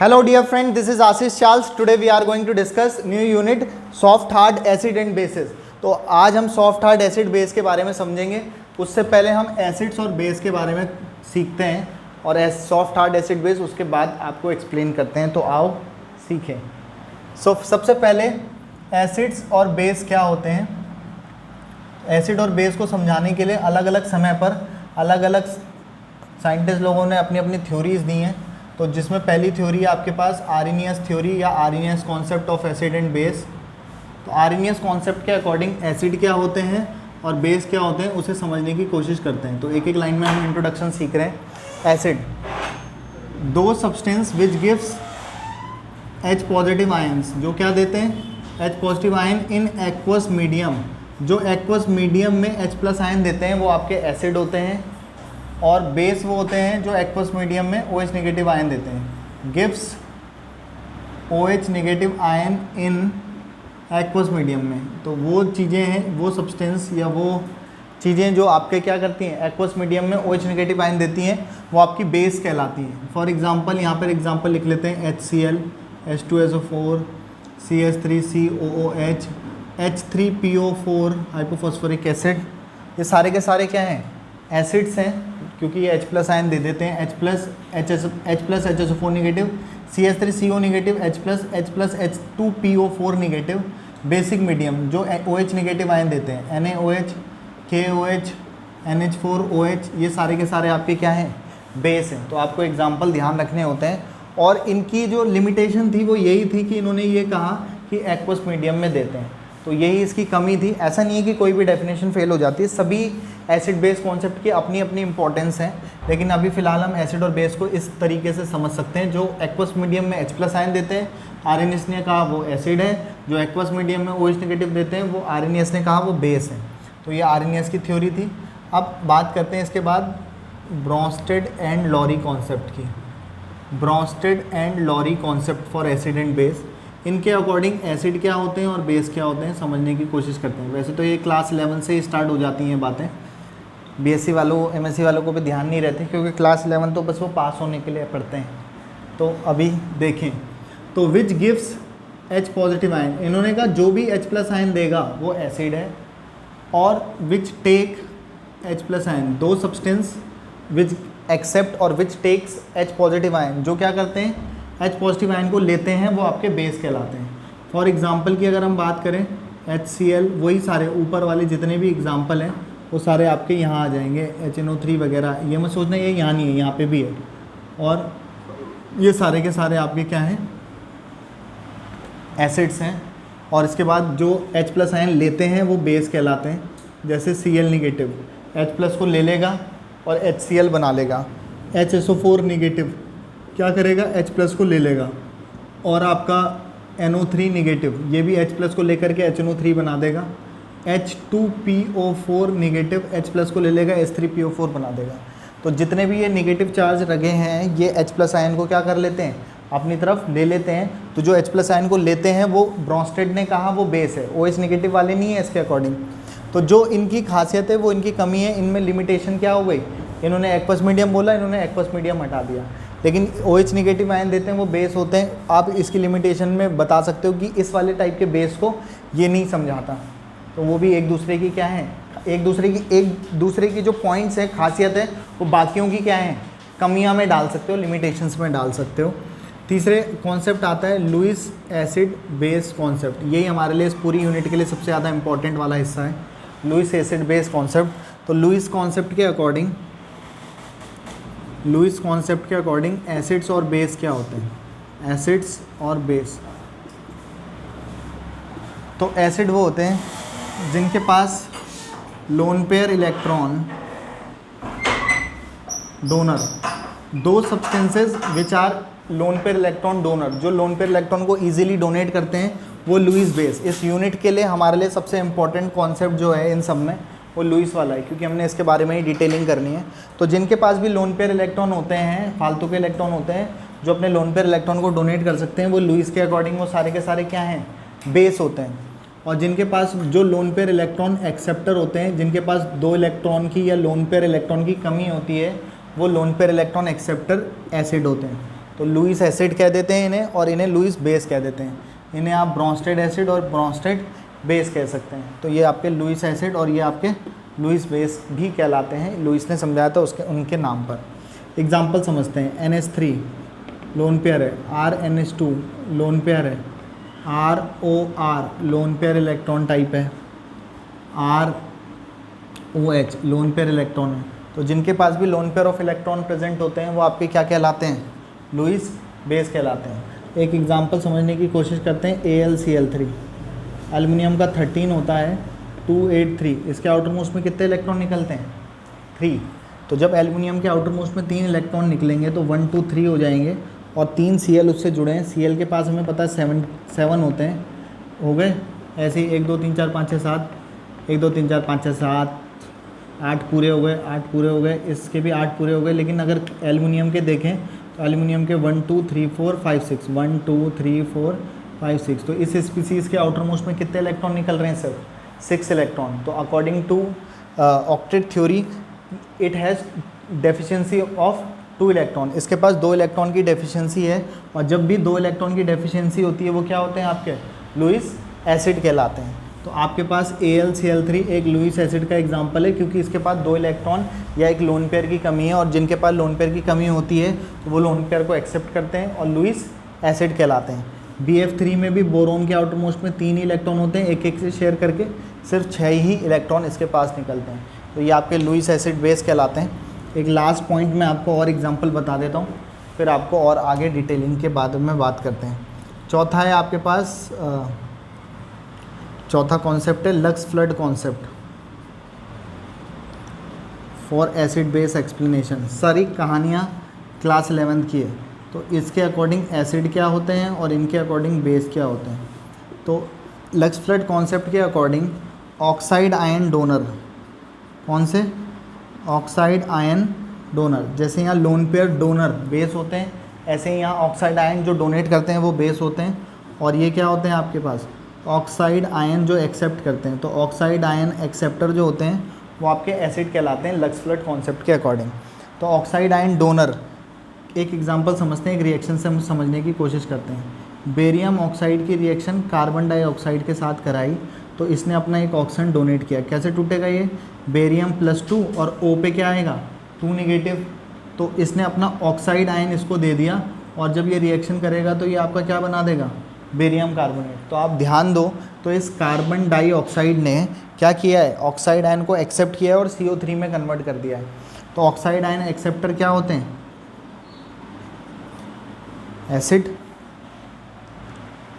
Hello dear friend, this is Ashish Charles. Today we are going to discuss new unit soft hard acid and bases. तो आज हम soft hard acid base के बारे में समझेंगे. उससे पहले हम एसिड्स और बेस के बारे में सीखते हैं और सॉफ्ट हार्ड एसिड बेस उसके बाद आपको एक्सप्लेन करते हैं. तो आओ सीखें. सबसे पहले एसिड्स और बेस क्या होते हैं. एसिड और बेस को समझाने के लिए अलग अलग समय पर अलग अलग साइंटिस्ट लोगों ने अपनी अपनी थ्योरीज दी हैं. तो जिसमें पहली थ्योरी है आपके पास आर्हेनियस थ्योरी या Arrhenius concept of acid and base. तो आर्हेनियस कॉन्सेप्ट के अकॉर्डिंग एसिड क्या होते हैं और बेस क्या होते हैं उसे समझने की कोशिश करते हैं. तो एक एक लाइन में हम इंट्रोडक्शन सीख रहे हैं. एसिड, दो substance which gives H positive ions, जो क्या देते हैं H positive ion in aqueous medium. जो एक्वस मीडियम में H प्लस आयन देते हैं वो आपके एसिड होते हैं और बेस वो होते हैं जो एक्वस मीडियम में OH नेगेटिव आयन देते हैं. Gives OH negative ion in aqueous medium में. तो वो चीज़ें हैं, वो सब्सटेंस या वो चीज़ें जो आपके क्या करती हैं एक्वस मीडियम में OH नेगेटिव आयन देती हैं वो आपकी बेस कहलाती हैं. फॉर एग्जांपल यहाँ पर एग्जांपल लिख लेते हैं HCl, H2SO4, CH3COOH, H3PO4 hypophosphoric acid. ये सारे के सारे क्या हैं एसिड्स हैं क्योंकि ये H प्लस आयन दे देते हैं. H plus HSO4 negative, CH3CO negative, H plus H2PO4 negative. Basic medium जो OH नेगेटिव आयन देते हैं NaOH, KOH, NH4OH, ये सारे के सारे आपके क्या हैं बेस हैं. तो आपको एग्जांपल ध्यान रखने होते हैं और इनकी जो लिमिटेशन थी वो यही थी कि इन्होंने ये कहा कि एक्वस मीडियम में देते हैं. तो यही इसकी कमी थी. ऐसा नहीं है कि कोई भी डेफिनेशन फेल हो जाती है. सभी एसिड बेस कॉन्सेप्ट की अपनी अपनी इंपॉर्टेंस है, लेकिन अभी फ़िलहाल हम एसिड और बेस को इस तरीके से समझ सकते हैं. जो एक्वस मीडियम में H प्लस आयन देते हैं आर्हेनियस ने कहा वो एसिड है. जो एक्वस मीडियम में OH नेगेटिव देते हैं वो आर्हेनियस ने कहा वो बेस है. तो ये आर्हेनियस की थ्योरी थी. अब बात करते हैं इसके बाद ब्रॉन्स्टेड एंड लॉरी कॉन्सेप्ट की. Bronsted and Lowry concept for acid and base. इनके अकॉर्डिंग एसिड क्या होते हैं और बेस क्या होते हैं समझने की कोशिश करते हैं. वैसे तो ये क्लास 11 से ही स्टार्ट हो जाती हैं बातें. BSc वालों MSc वालों को भी ध्यान नहीं रहती क्योंकि क्लास 11 तो बस वो पास होने के लिए पढ़ते हैं. तो अभी देखें तो which gives H positive ion, इन्होंने कहा जो भी H प्लस आयन देगा वो एसिड है. और which take H plus ion, दो सब्सटेंस विच एक्सेप्ट और which takes H positive ion, जो क्या करते हैं H पॉजिटिव आयन को लेते हैं वो आपके बेस कहलाते हैं. फॉर एग्जांपल की अगर हम बात करें HCl, वही सारे ऊपर वाले जितने भी एग्जांपल हैं वो सारे आपके यहाँ आ जाएंगे. HNO3 वगैरह, ये मत सोचना ये यहाँ नहीं है, यहाँ पे भी है. और ये सारे के सारे आपके क्या हैं एसिड्स हैं. और इसके बाद जो H प्लस आयन लेते हैं वो बेस कहलाते हैं. जैसे Cl नेगेटिव H प्लस को ले लेगा और HCl बना लेगा. HSO4 नेगेटिव क्या करेगा H प्लस को ले लेगा और आपका NO3 नेगेटिव ये भी H प्लस को लेकर के HNO3 बना देगा. H2PO4 नेगेटिव H प्लस को ले लेगा H3PO4 बना देगा. तो जितने भी ये नेगेटिव चार्ज लगे हैं ये H प्लस आयन को क्या कर लेते हैं अपनी तरफ ले लेते हैं. तो जो H प्लस आयन को लेते हैं वो ब्रॉन्स्टेड ने कहा वो बेस है, OH नेगेटिव वाले नहीं है इसके अकॉर्डिंग. तो जो इनकी खासियत है वो इनकी कमी है. इनमें लिमिटेशन क्या हो गई, इन्होंने एक्वस मीडियम बोला, इन्होंने एक्वस मीडियम हटा दिया. लेकिन OH नेगेटिव आयन देते हैं वो बेस होते हैं. आप इसकी लिमिटेशन में बता सकते हो कि इस वाले टाइप के बेस को ये नहीं समझाता. तो वो भी एक दूसरे की क्या है, एक दूसरे की जो पॉइंट्स है खासियत है वो बाकियों की क्या है कमियां में डाल सकते हो, लिमिटेशंस में डाल सकते हो. तीसरे कॉन्सेप्ट आता है लुईस एसिड बेस कॉन्सेप्ट. यही हमारे लिए इस पूरी यूनिट के लिए सबसे ज़्यादा इंपॉर्टेंट वाला हिस्सा है, लुईस एसिड बेस कॉन्सेप्ट. तो लुईस कॉन्सेप्ट के अकॉर्डिंग एसिड्स और बेस क्या होते हैं, एसिड्स और बेस. तो एसिड वो होते हैं जिनके पास लोन पेयर इलेक्ट्रॉन डोनर, दो substances which are lone pair electron donor, जो लोन पेयर इलेक्ट्रॉन को इजीली डोनेट करते हैं वो लुईस बेस. इस यूनिट के लिए हमारे लिए सबसे इंपॉर्टेंट कॉन्सेप्ट जो है इन सब में वो लुईस वाला है क्योंकि हमने इसके बारे में ही डिटेलिंग करनी है. तो जिनके पास भी लोन पेयर इलेक्ट्रॉन होते हैं, फालतू के इलेक्ट्रॉन होते हैं जो अपने लोन पेयर इलेक्ट्रॉन को डोनेट कर सकते हैं, वो लुईस के अकॉर्डिंग वो सारे के सारे क्या हैं बेस होते हैं. और जिनके पास जो लोन पेयर इलेक्ट्रॉन एक्सेप्टर होते हैं, जिनके पास दो इलेक्ट्रॉन की या लोन पेयर इलेक्ट्रॉन की कमी होती है, वो loan pair electron acceptor acid होते हैं. तो लुईस एसिड कह देते हैं इन्हें, और इन्हें लुईस बेस कह देते हैं। इन्हें आप ब्रोंस्टेड एसिड और ब्रोंस्टेड बेस कह सकते हैं। तो ये आपके लुईस एसिड और ये आपके लुईस बेस भी कहलाते हैं, लुईस ने समझाया था उसके उनके नाम पर। एग्जाम्पल समझते हैं। NH3 लोन पेयर है, RNH2 लोन पेयर है, ROR loan pair electron type है, ROH लोन पेयर इलेक्ट्रॉन है। तो जिनके पास भी lone pair of electron present होते हैं वो आपके क्या कहलाते हैं? लुईस बेस कहलाते हैं। एक एग्जांपल समझने की कोशिश करते हैं। AlCl3 एल्युमिनियम का 13 होता है, 283। इसके आउटर मोस्ट में कितने इलेक्ट्रॉन निकलते हैं? 3। तो जब एल्युमिनियम के आउटर मोस्ट में 3 इलेक्ट्रॉन निकलेंगे तो 1 2 3 हो जाएंगे, और 3 Cl उससे जुड़े हैं। Cl के पास हमें पता है 7 होते हैं, हो गए। ऐसे ही 1 2 3 4 5 6 7, 1 2 3 4 5 6 7, 8 पूरे हो गए, 8 पूरे हो गए, इसके भी 8 पूरे हो गए। लेकिन अगर एल्युमिनियम के देखें तो एल्युमिनियम के 1 2 3 4 5 6, 1 2 3 4 5 6। तो इस स्पीसीज़ के आउटर मोस्ट में कितने इलेक्ट्रॉन निकल रहे हैं? सिर्फ 6 इलेक्ट्रॉन। तो according to octet theory it has deficiency of 2 electron. इसके पास 2 इलेक्ट्रॉन की डेफिशिएंसी है, और जब भी 2 इलेक्ट्रॉन की डेफिशिएंसी होती है वो क्या होते हैं? आपके लुईस एसिड कहलाते हैं। तो आपके पास AlCl3 एक लुईस एसिड का एग्जांपल है, क्योंकि इसके पास 2 इलेक्ट्रॉन या एक लोन पेयर की कमी है, और जिनके पास लोन पेयर की कमी होती है तो वो लोन पेयर को एक्सेप्ट करते हैं और लुईस एसिड कहलाते हैं। BF3 में भी बोरोन के आउटर मोस्ट में 3 ही इलेक्ट्रॉन होते हैं, एक एक से शेयर करके सिर्फ 6 ही इलेक्ट्रॉन इसके पास निकलते हैं। तो ये आपके लुईस एसिड बेस कहलाते हैं। एक लास्ट पॉइंट मैं आपको और एग्जांपल बता देता हूँ, फिर आपको और आगे डिटेलिंग के बाद में बात करते हैं। चौथा है आपके पास चौथा कॉन्सेप्ट है lux flood concept for acid base explanation. सारी कहानियाँ क्लास 11th की है, तो इसके अकॉर्डिंग एसिड क्या होते हैं और इनके अकॉर्डिंग बेस क्या होते हैं। तो लक्स फ्लड कॉन्सेप्ट के अकॉर्डिंग ऑक्साइड आयन डोनर, कौन से? Oxide ion donor. जैसे यहाँ लोन पेयर डोनर बेस होते हैं, ऐसे ही यहाँ ऑक्साइड आयन जो डोनेट करते हैं वो बेस होते हैं, और ये क्या होते हैं आपके पास? ऑक्साइड आयन जो एक्सेप्ट करते हैं। तो ऑक्साइड आयन एक्सेप्टर जो होते हैं वो आपके एसिड कहलाते हैं लक्स फ्लड कॉन्सेप्ट के अकॉर्डिंग। तो ऑक्साइड आयन डोनर, एक एग्जांपल समझते हैं, एक रिएक्शन से हम समझने की कोशिश करते हैं। बेरियम ऑक्साइड की रिएक्शन कार्बन डाइऑक्साइड के साथ कराई, तो इसने अपना एक ऑक्सीजन डोनेट किया। कैसे टूटेगा ये? बेरियम +2 और O पे क्या आएगा? 2 नेगेटिव। तो इसने अपना ऑक्साइड आयन इसको दे दिया, और जब ये रिएक्शन करेगा तो ये आपका क्या बना देगा? Barium carbonate. तो आप ध्यान दो, तो इस कार्बन डाइऑक्साइड ने क्या किया है? ऑक्साइड आयन को एक्सेप्ट किया है और CO3 में कन्वर्ट कर दिया है। तो ऑक्साइड आयन एक्सेप्टर क्या होते हैं? एसिड।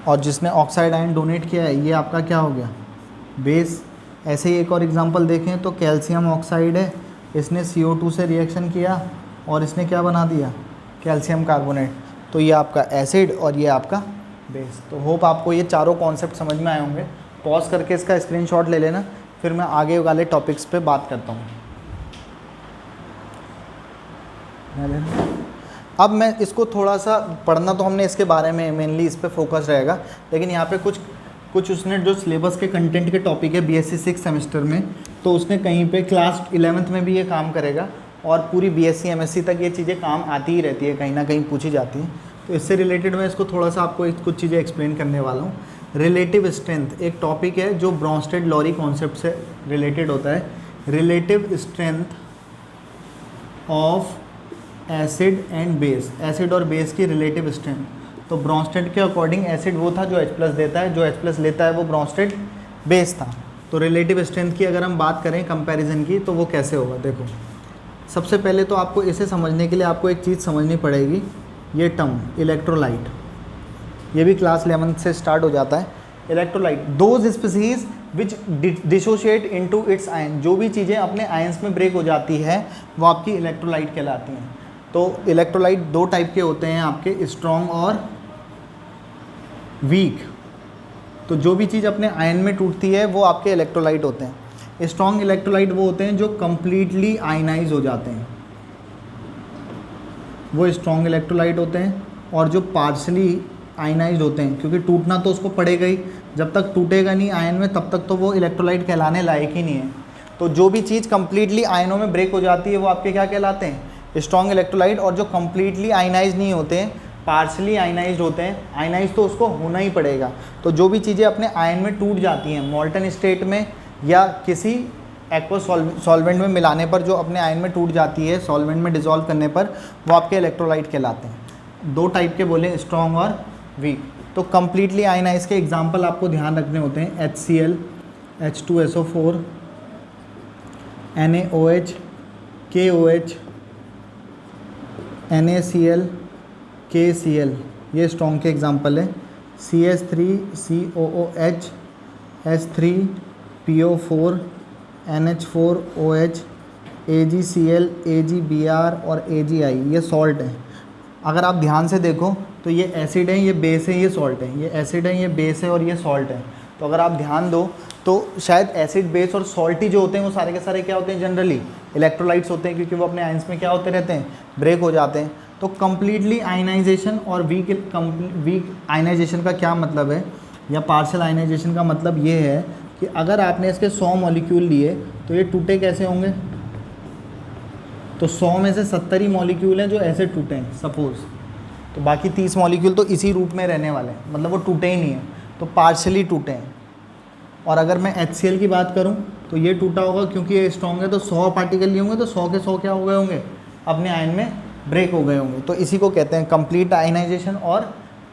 और जिसने ऑक्साइड आयन डोनेट किया है ये आपका क्या हो गया? बेस। ऐसे ही एक और एग्जांपल देखें तो कैल्शियम ऑक्साइड है, इसने CO2 से रिएक्शन किया और इसने क्या बना दिया? Calcium carbonate. तो ये आपका एसिड और ये आपका बेस। तो होप आपको ये चारों कॉन्सेप्ट समझ में आए होंगे। पॉज करके इसका स्क्रीनशॉट ले लेना, फिर मैं आगे वाले टॉपिक्स पे बात करता हूँ। अब मैं इसको थोड़ा सा पढ़ना, तो हमने इसके बारे में मेनली इस पे फोकस रहेगा, लेकिन यहाँ पे कुछ उसने जो सिलेबस के कंटेंट के टॉपिक है BSc 6 सेमेस्टर में, तो उसने कहीं पे क्लास 11th में भी ये काम करेगा, और पूरी BSc MSc तक ये चीज़ें काम आती ही रहती है, कहीं ना कहीं पूछी जाती हैं। तो इससे रिलेटेड मैं इसको थोड़ा सा आपको कुछ चीज़ें एक्सप्लेन करने वाला हूँ। रिलेटिव स्ट्रेंथ एक टॉपिक है जो ब्रोंस्टेड लॉरी कॉन्सेप्ट से रिलेटेड होता है। Relative strength of acid and base, acid और बेस की रिलेटिव स्ट्रेंथ। तो ब्रोंस्टेड के अकॉर्डिंग एसिड वो था जो H+ देता है, जो H+ लेता है वो ब्रोंस्टेड बेस था। तो रिलेटिव स्ट्रेंथ की अगर हम बात करें कंपैरिजन की, तो वो कैसे होगा? देखो, सबसे पहले तो आपको इसे समझने के लिए आपको एक चीज़ समझनी पड़ेगी, ये टर्म इलेक्ट्रोलाइट, ये भी क्लास 11 से स्टार्ट हो जाता है। Electrolyte, those species which dissociate into its ion, जो भी चीज़ें अपने आयंस में ब्रेक हो जाती है वो आपकी इलेक्ट्रोलाइट कहलाती हैं। तो इलेक्ट्रोलाइट 2 टाइप के होते हैं आपके, स्ट्रॉन्ग और वीक। तो जो भी चीज़ अपने आयन में टूटती है वो आपके इलेक्ट्रोलाइट होते हैं। स्ट्रॉन्ग इलेक्ट्रोलाइट वो होते हैं जो कंप्लीटली आयनाइज हो जाते हैं, वो स्ट्रॉन्ग इलेक्ट्रोलाइट होते हैं। और जो पार्शली आयनाइज्ड होते हैं, क्योंकि टूटना तो उसको पड़ेगा ही, जब तक टूटेगा नहीं आयन में तब तक तो वो इलेक्ट्रोलाइट कहलाने लायक ही नहीं है। तो जो भी चीज़ कंप्लीटली आयनों में ब्रेक हो जाती है वो आपके क्या कहलाते हैं? Strong electrolyte. और जो कंप्लीटली आयनाइज नहीं होते हैं पार्शली आयनाइज्ड होते हैं, आयनाइज तो उसको होना ही पड़ेगा। तो जो भी चीज़ें अपने आयन में टूट जाती हैं मॉल्टन स्टेट में या किसी एक्वस सॉल्वेंट में मिलाने पर, जो अपने आयन में टूट जाती है सॉल्वेंट में डिसॉल्व करने पर, वो आपके इलेक्ट्रोलाइट कहलाते हैं। दो टाइप के बोले, स्ट्रॉन्ग और वीक। तो कंप्लीटली आयनाइज के एग्जांपल आपको ध्यान रखने होते हैं, HCl, H2SO4, NaOH, KOH, NaCl, KCl, ये स्ट्रॉन्ग के एग्जांपल है। CH3COOH, H3PO4, NH4OH, AgCl, AgBr और AgI, ये सॉल्ट है। अगर आप ध्यान से देखो तो ये एसिड है, ये बेस है, ये सॉल्ट है, ये एसिड है, ये बेस है और ये सॉल्ट है। तो अगर आप ध्यान दो तो शायद एसिड, बेस और सॉल्टी जो होते हैं वो सारे के सारे क्या होते हैं, जनरली इलेक्ट्रोलाइट्स होते हैं, क्योंकि वो अपने आयंस में क्या होते रहते हैं, ब्रेक हो जाते हैं। तो कंप्लीटली आयनाइजेशन और वीक आयनाइजेशन का क्या मतलब है, या पार्शियल आयनाइजेशन का मतलब ये है कि अगर आपने इसके 100 मॉलिक्यूल लिए तो ये टूटे कैसे होंगे, तो 100 में से 70 ही मॉलिक्यूल हैं जो ऐसे टूटे हैं सपोज़, तो बाकी 30 मॉलिक्यूल तो इसी रूप में रहने वाले हैं, मतलब वो टूटे ही नहीं हैं, तो पार्शियली टूटे हैं। और अगर मैं HCl की बात करूं तो ये टूटा होगा क्योंकि ये स्ट्रॉन्ग है, तो 100 पार्टिकल लिए होंगे तो 100 के 100 क्या हो गए होंगे, अपने आयन में ब्रेक हो गए होंगे। तो इसी को कहते हैं कंप्लीट आयनाइजेशन और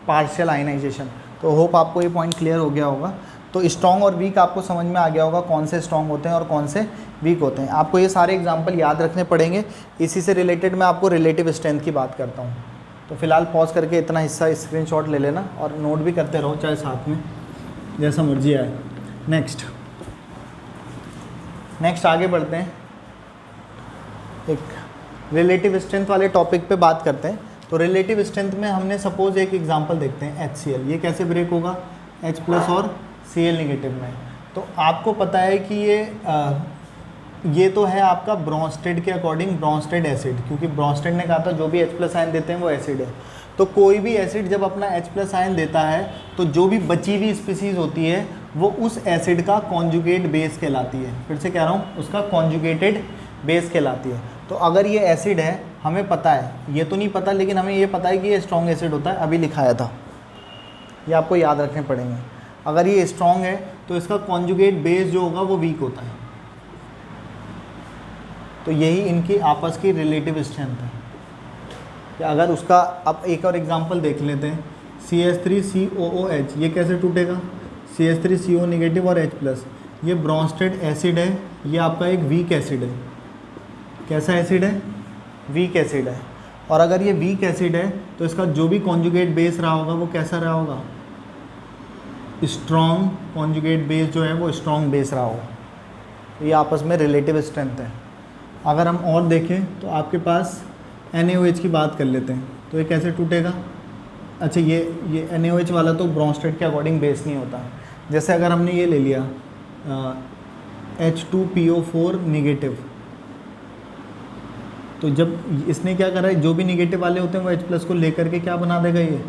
पार्शियल आयनाइजेशन। तो होप आपको ये पॉइंट क्लियर हो गया होगा। तो स्ट्रॉन्ग और वीक आपको समझ में आ गया होगा, कौन से स्ट्रॉन्ग होते हैं और कौन से वीक होते हैं। आपको ये सारे एग्जाम्पल याद रखने पड़ेंगे। इसी से रिलेटेड मैं आपको रिलेटिव स्ट्रेंथ की बात करता हूँ। तो फिलहाल पॉज करके इतना हिस्सा स्क्रीनशॉट ले लेना और नोट भी करते रहो, चाहे साथ में, जैसा मर्जी आए। नेक्स्ट आगे बढ़ते हैं, एक रिलेटिव स्ट्रेंथ वाले टॉपिक पे बात करते हैं। तो रिलेटिव स्ट्रेंथ में हमने सपोज एक एग्जांपल देखते हैं, HCl, ये कैसे ब्रेक होगा, H+ और Cl नेगेटिव में। तो आपको पता है कि ये तो है आपका ब्रोंस्टेड के अकॉर्डिंग ब्रोंस्टेड एसिड, क्योंकि ब्रोंस्टेड ने कहा था जो भी H+ आयन देते हैं वो एसिड है। तो कोई भी एसिड जब अपना H+ आयन देता है तो जो भी बची हुई स्पीसीज़ होती है वो उस एसिड का कॉन्जुगेट बेस कहलाती है। फिर से कह रहा हूँ, उसका कॉन्जुगेटेड बेस कहलाती है। तो अगर ये एसिड है, हमें पता है, ये तो नहीं पता लेकिन हमें ये पता है कि ये स्ट्रॉन्ग एसिड होता है, अभी लिखाया था, ये आपको याद रखने पड़ेंगे। अगर ये स्ट्रॉन्ग है तो इसका कॉन्जुगेट बेस जो होगा वो वीक होता है। तो यही इनकी आपस की रिलेटिव स्ट्रेंथ है। अगर उसका, अब एक और एग्जांपल देख लेते हैं, CH3COOH, ये कैसे टूटेगा, CH3CO नेगेटिव और H+, ये ब्रोंस्टेड एसिड है, ये आपका एक वीक एसिड है। कैसा एसिड है, वीक एसिड है। और अगर ये वीक एसिड है तो इसका जो भी कॉन्जुगेट बेस रहा होगा वो कैसा रहा होगा, स्ट्रॉन्ग कॉन्जुगेट बेस जो है वो स्ट्रॉन्ग बेस रहा होगा। ये आपस में रिलेटिव स्ट्रेंथ है। अगर हम और देखें तो आपके पास NaOH की बात कर लेते हैं, तो ये कैसे टूटेगा। अच्छा, ये NaOH वाला तो ब्रोंस्टेड के अकॉर्डिंग बेस नहीं होता। जैसे अगर हमने ये ले लिया H2PO4 नेगेटिव, तो जब इसने क्या करा है, जो भी नेगेटिव वाले होते हैं वो H+ को लेकर के क्या बना देगा, ये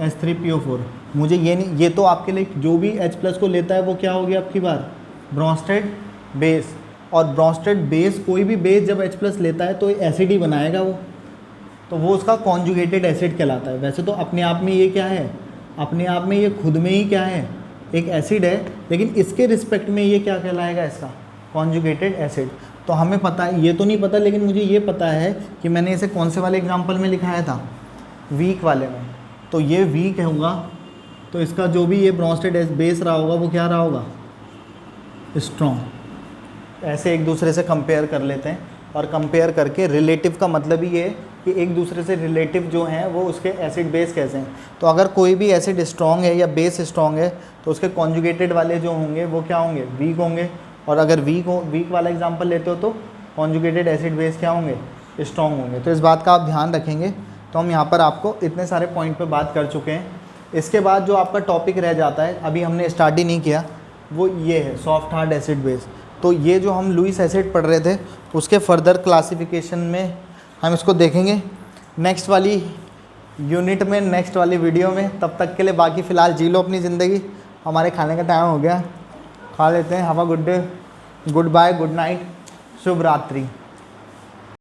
H3PO4। मुझे ये नहीं, ये तो आपके लिए जो भी H+ को लेता है वो क्या हो गया आपकी बार, ब्रोंस्टेड बेस। और ब्रोंस्टेड बेस, कोई भी बेस जब H+ लेता है तो एसिड ही बनाएगा वो, तो वो उसका कॉन्जुगेटेड एसिड कहलाता है। वैसे तो अपने आप में ये क्या है, अपने आप में ये खुद में ही क्या है, एक एसिड है, लेकिन इसके रिस्पेक्ट में ये क्या कहलाएगा, इसका कॉन्जुगेटेड एसिड। तो हमें पता है, ये तो नहीं पता लेकिन मुझे ये पता है कि मैंने इसे कौन से वाले एग्जाम्पल में लिखाया था, वीक वाले में। तो ये वीक होगा तो इसका जो भी ये ब्रोंस्टेड बेस रहा होगा वो क्या रहा होगा, स्ट्रॉन्ग। ऐसे एक दूसरे से कंपेयर कर लेते हैं, और कंपेयर करके रिलेटिव का मतलब ही ये कि एक दूसरे से रिलेटिव जो हैं वो उसके एसिड बेस कैसे हैं। तो अगर कोई भी एसिड स्ट्रॉन्ग है या बेस स्ट्रॉन्ग है तो उसके कॉन्जुगेटेड वाले जो होंगे वो क्या होंगे, वीक होंगे। और अगर वीक वाला एग्जांपल लेते हो तो कॉन्जुगेटेड एसिड बेस क्या होंगे, स्ट्रॉन्ग होंगे। तो इस बात का आप ध्यान रखेंगे। तो हम यहाँ पर आपको इतने सारे पॉइंट पे बात कर चुके हैं। इसके बाद जो आपका टॉपिक रह जाता है, अभी हमने स्टार्ट ही नहीं किया, वो ये है सॉफ्ट हार्ड एसिड बेस। तो ये जो हम लुईस एसिड पढ़ रहे थे उसके फर्दर क्लासिफिकेशन में हम इसको देखेंगे नेक्स्ट वाली यूनिट में, नेक्स्ट वाली वीडियो में। तब तक के लिए बाकी फ़िलहाल जी लो अपनी ज़िंदगी। हमारे खाने का टाइम हो गया, खा लेते हैं। Have a good day, goodbye, good night, शुभ रात्रि।